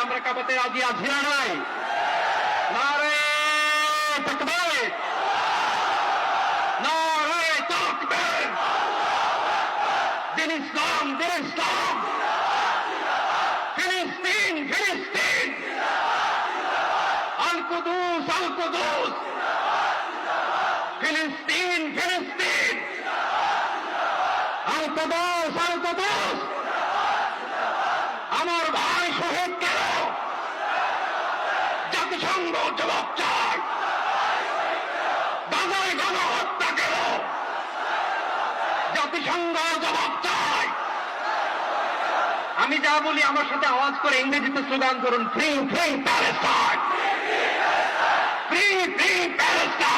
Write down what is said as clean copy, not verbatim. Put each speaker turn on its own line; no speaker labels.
আমরা কাঁপাতে রাজি আছি না নাই? নারে তাকবীর, নারে তাকবীর, দিন ইসলাম, দিন ইসলাম, ফিলিস্তিন, ফিলিস্তিন, আল কুদুস, আল কুদুস, ফিলিস্তিন, ফিলিস্তিন, আল কুদুস, আল কুদুস। আমার ভাই শহীদ কেন? জাতিসংঘ জবাব চায়। গাজায় গণহত্যা কেন? জাতিসংঘ জবাব চায়। আমি যা বলি আমার সাথে আওয়াজ করে ইংরেজিতে স্লোগান করুন, free free Palestine, free free Palestine.